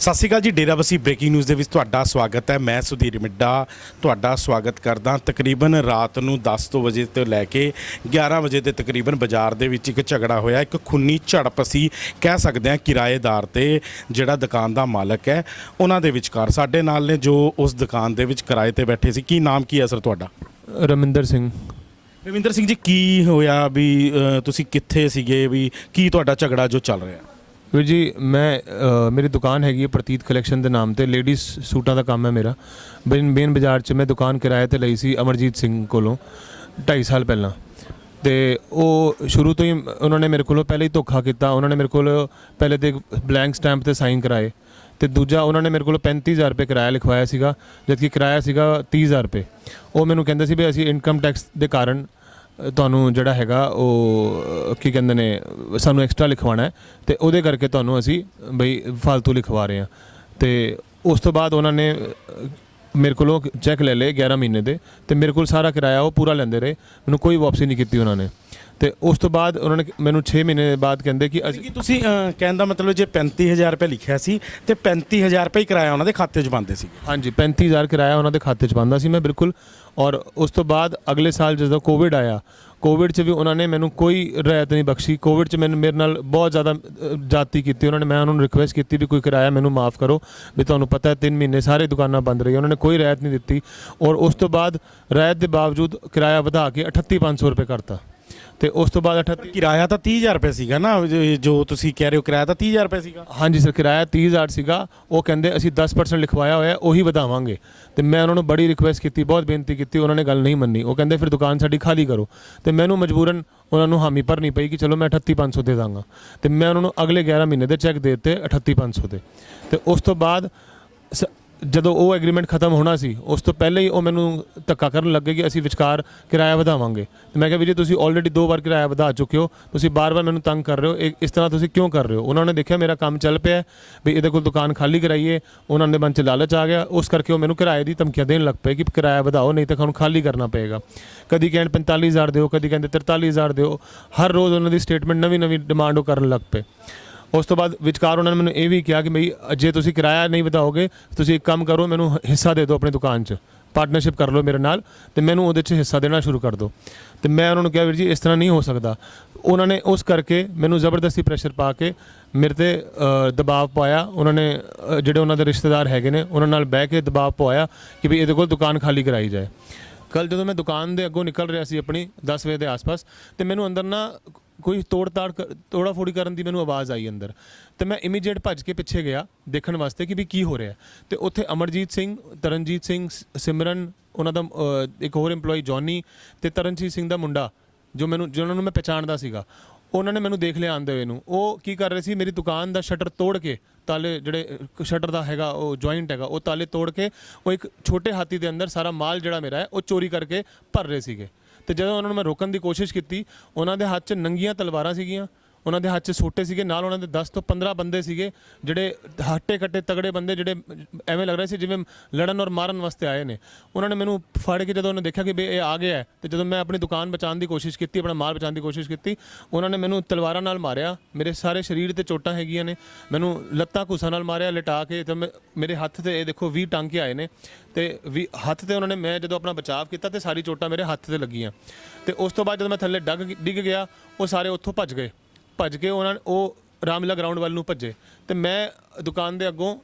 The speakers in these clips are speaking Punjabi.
ਸਤਿ ਸ਼੍ਰੀ ਅਕਾਲ ਜੀ। ਡੇਰਾਬੱਸੀ ਬ੍ਰੇਕਿੰਗ ਨਿਊਜ਼ ਦੇ ਵਿੱਚ ਤੁਹਾਡਾ ਸਵਾਗਤ ਹੈ। ਮੈਂ ਸੁਧੀਰ ਮਿੱਡਾ ਤੁਹਾਡਾ ਸਵਾਗਤ ਕਰਦਾ। ਤਕਰੀਬਨ ਰਾਤ ਨੂੰ 10 ਵਜੇ ਤੋਂ ਲੈ ਕੇ 11 ਵਜੇ ਦੇ ਤਕਰੀਬਨ ਬਾਜ਼ਾਰ ਦੇ ਵਿੱਚ ਇੱਕ ਝਗੜਾ ਹੋਇਆ। ਇੱਕ ਖੂਨੀ ਝੜਪ ਅਸੀਂ ਕਹਿ ਸਕਦੇ ਹਾਂ ਕਿਰਾਏਦਾਰ ਤੇ ਜਿਹੜਾ ਦੁਕਾਨ ਦਾ ਮਾਲਕ ਹੈ ਉਹਨਾਂ ਦੇ ਵਿਚਕਾਰ। ਸਾਡੇ ਨਾਲ ਨੇ ਜੋ ਉਸ ਦੁਕਾਨ ਦੇ ਵਿੱਚ ਕਿਰਾਏ ਤੇ ਬੈਠੇ ਸੀ। ਕੀ ਨਾਮ ਕੀ ਹੈ ਸਰ ਤੁਹਾਡਾ? ਰਮਿੰਦਰ ਸਿੰਘ। ਰਵਿੰਦਰ ਸਿੰਘ ਜੀ, ਕੀ ਹੋਇਆ ਵੀ ਤੁਸੀਂ ਕਿੱਥੇ ਸੀਗੇ ਵੀ ਕੀ ਤੁਹਾਡਾ ਝਗੜਾ ਜੋ ਚੱਲ ਰਿਹਾ? ਵੀਰ ਜੀ ਮੇਰੀ ਦੁਕਾਨ हैगी प्रतीत कलैक्शन के नाम से। लेडीज़ सूटा का काम है मेरा। मेन बाजार च मैं दुकान किराए ते लई सी अमरजीत सिंह कोलों 2.5 साल पहला। तो वो शुरू तो ही उन्होंने मेरे को पहले ही धोखा किया। उन्होंने मेरे को पहले तो ब्लैंक स्टैंप ते साइन कराए तो दूजा उन्होंने मेरे को 35,000 रुपये किराया लिखवाया सीगा, जबकि किराया सीगा 30,000 रुपये। वो मैनू कहंदे सी भी असीं इनकम टैक्स के कारण ਤੁਹਾਨੂੰ ਜਿਹੜਾ ਹੈਗਾ ਉਹ ਕੀ ਕਹਿੰਦੇ ਨੇ ਸਾਨੂੰ ਐਕਸਟਰਾ ਲਿਖਵਾਉਣਾ ਹੈ ਤੇ ਉਹਦੇ ਕਰਕੇ ਤੁਹਾਨੂੰ ਅਸੀਂ ਬਈ ਫालतू ਲਿਖਵਾ ਰਹੇ ਹਾਂ। ਤੇ ਉਸ ਤੋਂ ਬਾਅਦ ਉਹਨਾਂ ਨੇ ਮੇਰੇ ਕੋਲੋਂ ਚੈੱਕ ਲੈ ਲਏ 11 ਮਹੀਨੇ ਦੇ ਤੇ ਮੇਰੇ ਕੋਲ ਸਾਰਾ ਕਿਰਾਇਆ ਉਹ ਪੂਰਾ ਲੈਂਦੇ ਰਹੇ। ਮੈਨੂੰ ਕੋਈ ਵਾਪਸੀ ਨਹੀਂ ਕੀਤੀ ਉਹਨਾਂ ਨੇ। ਤੇ ਉਸ ਤੋਂ ਬਾਅਦ ਉਹਨਾਂ ਨੇ ਮੈਨੂੰ 6 ਮਹੀਨੇ ਬਾਅਦ ਕਹਿੰਦੇ ਕਿ ਅਸੀਂ ਤੁਸੀਂ ਕਹਿਣ ਦਾ ਮਤਲਬ ਜੇ 35,000 ਰੁਪਏ ਲਿਖਿਆ ਸੀ ਤੇ 35,000 ਰੁਪਏ ਕਿਰਾਇਆ ਉਹਨਾਂ ਦੇ ਖਾਤੇ 'ਚ ਪਾਉਂਦੇ ਸੀ? ਹਾਂਜੀ, 35,000 ਕਿਰਾਇਆ ਉਹਨਾਂ ਦੇ ਖਾਤੇ 'ਚ ਪਾਉਂਦਾ ਸੀ ਮੈਂ ਬਿਲਕੁਲ। ਔਰ ਉਸ ਤੋਂ ਬਾਅਦ ਅਗਲੇ ਸਾਲ ਜਦੋਂ ਕੋਵਿਡ ਆਇਆ, ਕੋਵਿਡ 'ਚ ਵੀ ਉਹਨਾਂ ਨੇ ਮੈਨੂੰ ਕੋਈ ਰਿਆਇਤ ਨਹੀਂ ਬਖਸ਼ੀ। ਕੋਵਿਡ 'ਚ ਮੇਰੇ ਨਾਲ ਬਹੁਤ ਜ਼ਿਆਦਾ ਜਾਤੀ ਕੀਤੀ ਉਹਨਾਂ ਨੇ। ਮੈਂ ਉਹਨਾਂ ਨੂੰ ਰਿਕੁਐਸਟ ਕੀਤੀ ਵੀ ਕੋਈ ਕਿਰਾਇਆ ਮੈਨੂੰ ਮਾफ़ ਕਰੋ, ਵੀ ਤੁਹਾਨੂੰ ਪਤਾ ਹੈ 3 ਮਹੀਨੇ ਸਾਰੇ ਦੁਕਾਨਾਂ ਬੰਦ ਰਹੀਆਂ। ਉਹਨਾਂ ਨੇ ਕੋਈ ਰਿਆਇਤ ਨਹੀਂ ਦਿੱਤੀ। ਔਰ ਉਸ ਤੋਂ ਬਾਅਦ ਰਿਆਇਤ ਦੇ ਬਾਵਜੂਦ ਕਿਰਾਇਆ ਵਧਾ ਕੇ 38,500 ਰੁਪਏ ਕਰਤਾ। ਤੇ ਉਸ ਤੋਂ ਬਾਅਦ 38 ਕਿਰਾਇਆ ਤਾਂ 30,000 ਰੁਪਏ ਸੀਗਾ ਨਾ, ਜੋ ਤੁਸੀਂ ਕਹਿ ਰਹੇ ਹੋ ਕਿਰਾਇਆ ਤਾਂ 30,000 ਰੁਪਏ ਸੀਗਾ? ਹਾਂਜੀ ਸਰ, ਕਿਰਾਇਆ 30,000 ਸੀਗਾ। ਉਹ ਕਹਿੰਦੇ ਅਸੀਂ 10% ਲਿਖਵਾਇਆ ਹੋਇਆ ਉਹੀ ਵਧਾਵਾਂਗੇ। ਤੇ ਮੈਂ ਉਹਨਾਂ ਨੂੰ ਬੜੀ ਰਿਕੁਐਸਟ ਕੀਤੀ, ਬਹੁਤ ਬੇਨਤੀ ਕੀਤੀ, ਉਹਨਾਂ ਨੇ ਗੱਲ ਨਹੀਂ ਮੰਨੀ। ਉਹ ਕਹਿੰਦੇ ਫਿਰ ਦੁਕਾਨ ਸਾਡੀ ਖਾਲੀ ਕਰੋ। ਤੇ ਮੈਨੂੰ ਮਜਬੂਰਨ ਉਹਨਾਂ ਨੂੰ ਹਾਮੀ ਭਰਨੀ ਪਈ ਕਿ ਚਲੋ ਮੈਂ 38,500 ਦੇ ਦਾਂਗਾ। ਤੇ ਮੈਂ ਉਹਨਾਂ ਨੂੰ ਅਗਲੇ 11 ਮਹੀਨੇ ਦੇ ਚੈੱਕ ਦੇ ਦਿੱਤੇ 38,500 ਦੇ। ਤੇ ਉਸ ਤੋਂ ਬਾਅਦ ਜਦੋਂ ਉਹ ਐਗਰੀਮੈਂਟ ਖਤਮ ਹੋਣਾ ਸੀ ਉਸ ਤੋਂ ਪਹਿਲੇ ਹੀ ਉਹ ਮੈਨੂੰ ਧੱਕਾ ਕਰਨ ਲੱਗੇ ਕਿ ਅਸੀਂ ਵਿਚਕਾਰ ਕਿਰਾਇਆ ਵਧਾਵਾਂਗੇ। ਤੇ ਮੈਂ ਕਿਹਾ ਵੀਰੇ ਤੁਸੀਂ ਆਲਰੇਡੀ 2 ਵਾਰ ਕਿਰਾਇਆ ਵਧਾ ਚੁੱਕੇ ਹੋ, ਤੁਸੀਂ ਬਾਰ-ਬਾਰ ਮੈਨੂੰ ਤੰਗ ਕਰ ਰਹੇ ਹੋ, ਇਸ ਤਰ੍ਹਾਂ ਤੁਸੀਂ ਕਿਉਂ ਕਰ ਰਹੇ ਹੋ? ਉਹਨਾਂ ਨੇ ਦੇਖਿਆ ਮੇਰਾ ਕੰਮ ਚੱਲ ਪਿਆ ਵੀ ਇਹਦੇ ਕੋਲ ਦੁਕਾਨ ਖਾਲੀ ਕਰਾਈਏ। ਉਹਨਾਂ ਦੇ ਮਨ 'ਚ ਲਾਲਚ ਆ ਗਿਆ, ਉਸ ਕਰਕੇ ਉਹ ਮੈਨੂੰ ਕਿਰਾਏ ਦੀ ਧਮਕੀਆਂ ਦੇਣ ਲੱਗ ਪਏ ਕਿ ਕਿਰਾਇਆ ਵਧਾਓ ਨਹੀਂ ਤਾਂ ਤੁਹਾਨੂੰ ਖਾਲੀ ਕਰਨਾ ਪਏਗਾ। ਕਦੀ ਕਹਿਣ 45,000 ਦਿਓ, ਕਦੀ ਕਹਿੰਦੇ 43,000 ਦਿਓ। ਹਰ ਰੋਜ਼ ਉਹਨਾਂ ਦੀ ਸਟੇਟਮੈਂਟ ਨਵੀਂ ਡਿਮਾਂਡ ਉਹ ਕਰਨ ਲੱਗ ਪਏ। ਉਸ ਤੋਂ ਬਾਅਦ ਵਿਚਕਾਰ ਉਹਨਾਂ ਨੇ ਮੈਨੂੰ ਇਹ ਵੀ ਕਿਹਾ ਕਿ ਬਈ ਜੇ ਤੁਸੀਂ ਕਿਰਾਇਆ ਨਹੀਂ ਵਧਾਓਗੇ ਤੁਸੀਂ ਇੱਕ ਕੰਮ ਕਰੋ, ਮੈਨੂੰ ਹਿੱਸਾ ਦੇ ਦਿਓ ਆਪਣੀ ਦੁਕਾਨ 'ਚ, ਪਾਰਟਨਰਸ਼ਿਪ ਕਰ ਲਓ ਮੇਰੇ ਨਾਲ ਤੇ ਮੈਨੂੰ ਉਹਦੇ 'ਚ ਹਿੱਸਾ ਦੇਣਾ ਸ਼ੁਰੂ ਕਰ ਦਿਓ। ਤੇ ਮੈਂ ਉਹਨਾਂ ਨੂੰ ਕਿਹਾ ਵੀਰ ਜੀ ਇਸ ਤਰ੍ਹਾਂ ਨਹੀਂ ਹੋ ਸਕਦਾ। ਉਹਨਾਂ ਨੇ ਉਸ ਕਰਕੇ ਮੈਨੂੰ ਜ਼ਬਰਦਸਤੀ ਪ੍ਰੈਸ਼ਰ ਪਾ ਕੇ ਮੇਰੇ 'ਤੇ ਦਬਾਅ ਪਾਇਆ। ਉਹਨਾਂ ਨੇ ਜਿਹੜੇ ਉਹਨਾਂ ਦੇ ਰਿਸ਼ਤੇਦਾਰ ਹੈਗੇ ਨੇ ਉਹਨਾਂ ਨਾਲ ਬਹਿ ਕੇ ਦਬਾਅ ਪਵਾਇਆ ਕਿ ਵੀ ਇਹਦੇ ਕੋਲ ਦੁਕਾਨ ਖਾਲੀ ਕਰਾਈ ਜਾਏ। ਕੱਲ੍ਹ ਜਦੋਂ ਮੈਂ ਦੁਕਾਨ ਦੇ ਅੱਗੋਂ ਨਿਕਲ ਰਿਹਾ ਸੀ ਆਪਣੀ 10 ਵਜੇ ਦੇ ਆਸ-ਪਾਸ, ਤੇ ਮੈਨੂੰ ਅੰਦਰ ਨਾ ਕੋਈ ਤੋੜਾ ਫੋੜੀ ਕਰਨ ਦੀ ਮੈਨੂੰ ਆਵਾਜ਼ ਆਈ ਅੰਦਰ। ਤੇ ਮੈਂ ਇਮੀਡੀਏਟ ਭੱਜ ਕੇ ਪਿੱਛੇ ਗਿਆ ਦੇਖਣ ਵਾਸਤੇ ਕਿ ਵੀ ਕੀ ਹੋ ਰਿਹਾ। ਤੇ ਉੱਥੇ ਅਮਰਜੀਤ ਸਿੰਘ, ਤਰਨਜੀਤ ਸਿੰਘ, ਸਿਮਰਨ, ਉਹਨਾਂ ਦਾ ਇੱਕ ਹੋਰ EMPLOYE ਜੌਨੀ ਤੇ ਤਰਨਜੀਤ ਸਿੰਘ ਦਾ ਮੁੰਡਾ ਜਿਹਨਾਂ ਨੂੰ ਮੈਂ ਪਹਿਚਾਣਦਾ ਸੀਗਾ, ਉਹਨਾਂ ਨੇ ਮੈਨੂੰ ਦੇਖ ਲਿਆ ਆਉਂਦੇ ਹੋਏ ਨੂੰ। ਉਹ ਕੀ ਕਰ ਰਹੇ ਸੀ, ਮੇਰੀ ਦੁਕਾਨ ਦਾ ਸ਼ਟਰ ਤੋੜ ਕੇ ਤਾਲੇ ਜਿਹੜੇ ਸ਼ਟਰ ਦਾ ਹੈਗਾ ਉਹ ਜੁਆਇੰਟ ਹੈਗਾ ਉਹ ਤਾਲੇ ਤੋੜ ਕੇ ਉਹ ਇੱਕ ਛੋਟੇ ਹਾਥੀ ਦੇ ਅੰਦਰ ਸਾਰਾ ਮਾਲ ਜਿਹੜਾ ਮੇਰਾ ਹੈ ਉਹ ਚੋਰੀ ਕਰਕੇ ਭਰ ਰਹੇ ਸੀਗੇ। ਤੇ ਜਦੋਂ ਉਹਨਾਂ ਨੂੰ ਮੈਂ ਰੋਕਣ ਦੀ ਕੋਸ਼ਿਸ਼ ਕੀਤੀ, ਉਹਨਾਂ ਦੇ ਹੱਥ 'ਚ ਨੰਗੀਆਂ ਤਲਵਾਰਾਂ ਸੀਗੀਆਂ, ਉਹਨਾਂ ਦੇ ਹੱਥ 'ਚ ਸੋਟੇ ਸੀਗੇ, ਨਾਲ ਉਹਨਾਂ ਦੇ 10 ਤੋਂ 15 ਬੰਦੇ ਸੀਗੇ ਜਿਹੜੇ ਹੱਟੇ ਕੱਟੇ ਤਗੜੇ ਬੰਦੇ, ਜਿਹੜੇ ਐਵੇਂ ਲੱਗ ਰਿਹਾ ਸੀ ਜਿਵੇਂ ਲੜਨ ਔਰ ਮਾਰਨ ਵਾਸਤੇ ਆਏ ਨੇ। ਉਹਨਾਂ ਨੇ ਮੈਨੂੰ ਫੜ ਕੇ ਜਦੋਂ ਉਹਨੇ ਦੇਖਿਆ ਕਿ ਵੀ ਇਹ ਆ ਗਿਆ ਤੇ ਜਦੋਂ ਮੈਂ ਆਪਣੀ ਦੁਕਾਨ ਬਚਾਉਣ ਦੀ ਕੋਸ਼ਿਸ਼ ਕੀਤੀ, ਆਪਣਾ ਮਾਲ ਬਚਾਉਣ ਦੀ ਕੋਸ਼ਿਸ਼ ਕੀਤੀ, ਉਹਨਾਂ ਨੇ ਮੈਨੂੰ ਤਲਵਾਰਾਂ ਨਾਲ ਮਾਰਿਆ। ਮੇਰੇ ਸਾਰੇ ਸਰੀਰ 'ਤੇ ਚੋਟਾਂ ਹੈਗੀਆਂ ਨੇ। ਮੈਨੂੰ ਲੱਤਾਂ ਘੁੱਸਾਂ ਨਾਲ ਮਾਰਿਆ ਲਿਟਾ ਕੇ। ਤੇ ਮੇਰੇ ਹੱਥ 'ਤੇ ਇਹ ਦੇਖੋ 20 ਟਾਂਕੇ ਆਏ ਨੇ। ਤੇ ਹੱਥ 'ਤੇ ਉਹਨਾਂ ਨੇ, ਮੈਂ ਜਦੋਂ ਆਪਣਾ ਬਚਾਅ ਕੀਤਾ ਤੇ ਸਾਰੀ ਚੋਟਾਂ ਮੇਰੇ ਹੱਥ 'ਤੇ ਲੱਗੀਆਂ। ਤੇ ਉਸ ਤੋਂ ਬਾਅਦ ਜਦੋਂ ਮੈਂ ਥੱਲੇ ਡਿੱਗ ਗਿਆ, ਉਹ ਸਾਰੇ ਉੱਥੋਂ ਭੱਜ ਕੇ ਉਹ ਰਾਮਲੀਲਾ ਗਰਾਊਂਡ ਵੱਲ ਨੂੰ ਭੱਜੇ। ਤੇ ਮੈਂ ਦੁਕਾਨ ਦੇ ਅੱਗੋਂ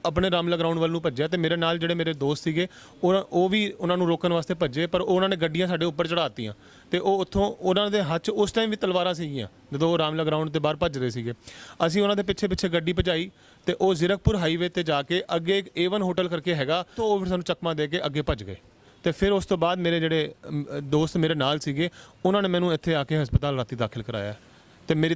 ਆਪਣੇ ਰਾਮਲੀਲਾ ਗਰਾਊਂਡ ਵੱਲ ਨੂੰ ਭੱਜਿਆ। ਤੇ ਮੇਰੇ ਨਾਲ ਜਿਹੜੇ ਮੇਰੇ ਦੋਸਤ ਸੀਗੇ ਉਹ ਵੀ ਉਹਨਾਂ ਨੂੰ ਰੋਕਣ ਵਾਸਤੇ ਭੱਜੇ, ਪਰ ਉਹਨਾਂ ਨੇ ਗੱਡੀਆਂ ਸਾਡੇ ਉੱਪਰ ਚੜ੍ਹਾਤੀਆਂ। ਤੇ ਉਹ ਉੱਥੋਂ ਉਹਨਾਂ ਦੇ ਹੱਥ 'ਚ ਉਸ ਟਾਈਮ ਵੀ ਤਲਵਾਰਾਂ ਸੀਗੀਆਂ ਜਦੋਂ ਉਹ ਰਾਮਲੀਲਾ ਗਰਾਊਂਡ ਦੇ ਬਾਹਰ ਭੱਜ ਰਹੇ ਸੀਗੇ। ਅਸੀਂ ਉਹਨਾਂ ਦੇ ਪਿੱਛੇ ਗੱਡੀ ਭਜਾਈ ਤੇ ਉਹ ਜ਼ੀਰਕਪੁਰ ਹਾਈਵੇ ਤੇ ਜਾ ਕੇ ਅੱਗੇ ਇੱਕ A1 ਹੋਟਲ ਕਰਕੇ ਹੈਗਾ, ਤਾਂ ਉਹ ਫਿਰ ਸਾਨੂੰ ਚਕਮਾ ਦੇ ਕੇ ਅੱਗੇ ਭੱਜ ਗਏ। ਤੇ ਫਿਰ ਉਸ ਤੋਂ ਬਾਅਦ ਮੇਰੇ ਜਿਹੜੇ ਦੋਸਤ ਮੇਰੇ ਨਾਲ ਸੀਗੇ ਉਹਨਾਂ ਨੇ ਮੈਨੂੰ ਇੱਥੇ ਆ ਕੇ ਹਸਪਤਾਲ ਰਾਤੀ ਦਾਖਲ ਕਰਾਇਆ। ਤੇ ਮੇਰੀ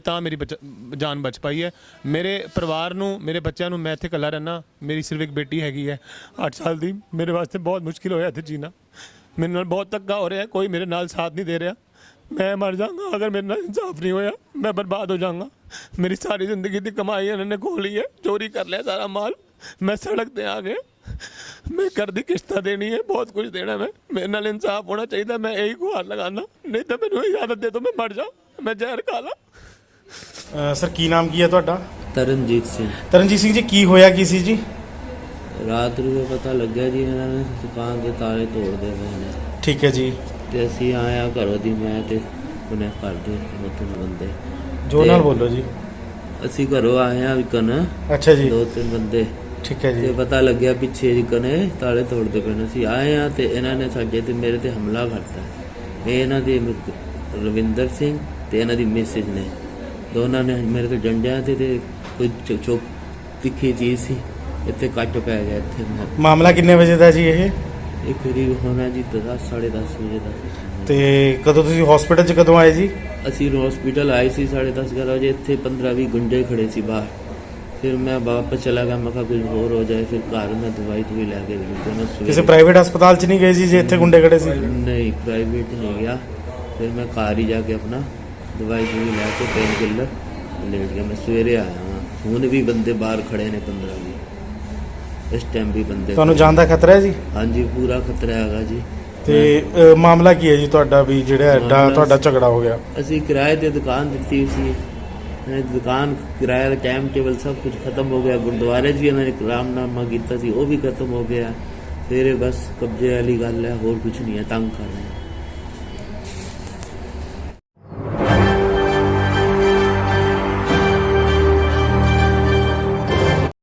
ਜਾਨ ਬਚ ਪਾਈ ਹੈ। ਮੇਰੇ ਪਰਿਵਾਰ ਨੂੰ, ਮੇਰੇ ਬੱਚਿਆਂ ਨੂੰ ਮੈਂ ਇੱਥੇ ਇਕੱਲਾ ਰਹਿਣਾ। ਮੇਰੀ ਸਿਰਫ ਇੱਕ ਬੇਟੀ ਹੈਗੀ ਹੈ 8 ਸਾਲ ਦੀ। ਮੇਰੇ ਵਾਸਤੇ ਬਹੁਤ ਮੁਸ਼ਕਿਲ ਹੋਇਆ ਇੱਥੇ ਜੀਣਾ। ਮੇਰੇ ਨਾਲ ਬਹੁਤ ਧੱਕਾ ਹੋ ਰਿਹਾ, ਕੋਈ ਮੇਰੇ ਨਾਲ ਸਾਥ ਨਹੀਂ ਦੇ ਰਿਹਾ। ਮੈਂ ਮਰ ਜਾਵਾਂਗਾ ਅਗਰ ਮੇਰੇ ਨਾਲ ਇਨਸਾਫ ਨਹੀਂ ਹੋਇਆ, ਮੈਂ ਬਰਬਾਦ ਹੋ ਜਾਵਾਂਗਾ। ਮੇਰੀ ਸਾਰੀ ਜ਼ਿੰਦਗੀ ਦੀ ਕਮਾਈ ਇਹਨਾਂ ਨੇ ਖੋਹ ਲਈ ਹੈ, ਚੋਰੀ ਕਰ ਲਿਆ ਸਾਰਾ ਮਾਲ। ਮੈਂ ਸੜਕ 'ਤੇ ਆ ਗਏ, मैं घर की किश्त देनी है, बहुत कुछ देना। मैं मेरे नाल इंसाफ होना चाहिए। मैं यही गुहार लगाना, नहीं तो मैंने इजाजत दे दो मैं मर जा, मैं जहर खा ला। सर की नाम की है ਤੁਹਾਡਾ? ਤਰਨਜੀਤ ਸਿੰਘ। ਤਰਨਜੀਤ ਸਿੰਘ ਜੀ, ਕੀ ਹੋਇਆ ਕੀ ਸੀ ਜੀ? ਰਾਤ ਨੂੰ ਪਤਾ ਲੱਗਿਆ ਜੀ ਇਹਨਾਂ ਨੇ ਦੁਕਾਨ ਦੇ ਤਾਲੇ ਤੋੜਦੇ ਪਏ ਨੇ ਠੀਕ ਹੈ ਜੀ। ਤੇ ਅਸੀਂ ਆਇਆ ਘਰੋਂ ਦੀ, ਮੈਂ ਤੇ ਉਹਨੇ ਘਰ ਦੇ ਦੋ ਤਿੰਨ ਬੰਦੇ। ਜੋ ਨਾਲ ਬੋਲੋ ਜੀ। ਅਸੀਂ ਘਰੋਂ ਆਏ ਆ ਵਿਕਨ, ਅੱਛਾ ਜੀ। ਦੋ ਤਿੰਨ ਬੰਦੇ। ਠੀਕ ਹੈ ਤੇ ਜੀ। ਪਤਾ ਲੱਗਿਆ ਪਿੱਛੇ ਵਿਕਨ ਤਾਲੇ ਤੋੜਦੇ ਪਏ ਨੇ। ਅਸੀਂ ਆਏ ਆ ਤੇ ਇਹਨਾਂ ਨੇ ਸਾਡੇ ਤੇ ਮੇਰੇ ਤੇ ਹਮਲਾ ਕਰਤਾ। ਇਹ ਇਹਨਾਂ ਦੇ ਰਵਿੰਦਰ ਸਿੰਘ ਤੇ ਇਹਨਾਂ ਦੀ ਮਿਸਿਸ ਨੇ, ਦੋਨਾਂ ਨੇ ਮੇਰੇ ਤੇ ਡੰਡਿਆਂ ਤੇ ਕੋਈ ਚੁੱਕ ਤਿੱਖੀ ਚੀਜ਼ ਸੀ, ਇੱਥੇ ਕੱਟ ਪੈ ਗਿਆ ਇੱਥੇ। ਮਾਮਲਾ ਕਿੰਨੇ ਵਜੇ ਦਾ ਜੀ ਇਹ? ਇਹ ਕਰੀਬ ਹੋਣਾ ਜੀ 10 10:30 ਵਜੇ ਦਾ। ਤੇ ਕਦੋਂ ਤੁਸੀਂ ਹਸਪੀਟਲ 'ਚ ਕਦੋਂ ਆਏ ਜੀ? ਅਸੀਂ ਹਸਪੀਟਲ ਆਏ ਸੀ 10:30 11 ਵਜੇ। ਇੱਥੇ 15-20 ਗੁੰਡੇ ਖੜੇ ਸੀ ਬਾਹਰ। ਫਿਰ ਮੈਂ ਵਾਪਸ ਚਲਾ ਗਿਆ, ਮੈਂ ਕਿਹਾ ਕੁਝ ਹੋਰ ਹੋ ਜਾਏ। ਫਿਰ ਘਰ ਮੈਂ ਦਵਾਈ ਵੀ ਲੈ ਕੇ ਗਈ। ਕਿਸੇ ਪ੍ਰਾਈਵੇਟ ਹਸਪਤਾਲ 'ਚ ਨਹੀਂ ਗਏ ਜੀ ਜੇ ਇੱਥੇ ਗੁੰਡੇ ਖੜੇ ਸੀ? ਨਹੀਂ, ਪ੍ਰਾਈਵੇਟ ਨਹੀਂ ਗਿਆ। ਫਿਰ ਮੈਂ ਘਰ ਹੀ ਜਾ ਕੇ ਆਪਣਾ ਦਵਾਈ ਵੀ ਲੈ ਕੇ ਪੇਨ ਕਿਲਰ ਲੇਟ ਗਿਆ। ਮੈਂ ਸਵੇਰੇ ਆਇਆ ਹਾਂ। ਹੁਣ ਵੀ ਬੰਦੇ ਬਾਹਰ ਖੜੇ ਨੇ 15-20, ਇਸ ਟਾਈਮ ਵੀ ਬੰਦੇ। ਤੁਹਾਨੂੰ ਜਾਨ ਦਾ ਖਤਰਾ ਹੈ ਜੀ? ਹਾਂਜੀ, ਪੂਰਾ ਖਤਰਾ ਹੈਗਾ ਜੀ। ਤੇ ਮਾਮਲਾ ਕੀ ਹੈ ਜੀ ਤੁਹਾਡਾ ਵੀ ਜਿਹੜਾ ਐਡਾ ਮਾਮਲਾ ਤੁਹਾਡਾ ਝਗੜਾ ਹੋ ਗਿਆ? ਅਸੀਂ ਕਿਰਾਏ ਤੇ ਦੁਕਾਨ ਦਿੱਤੀ ਸੀ। ਦੁਕਾਨ ਕਿਰਾਏ ਦਾ ਟਾਈਮ ਟੇਬਲ ਸਭ ਕੁਝ ਖਤਮ ਹੋ ਗਿਆ। ਗੁਰਦੁਆਰੇ 'ਚ ਵੀ ਇਹਨਾਂ ਨੇ ਇਕਰਾਮਨਾਮਾ ਕੀਤਾ ਸੀ, ਉਹ ਵੀ ਖਤਮ ਹੋ ਗਿਆ। ਫਿਰ ਇਹ ਬਸ ਕਬਜ਼ੇ ਵਾਲੀ ਗੱਲ ਹੈ, ਹੋਰ ਕੁਝ ਨਹੀਂ ਹੈ। ਤੰਗ ਕਰ ਰਹੇ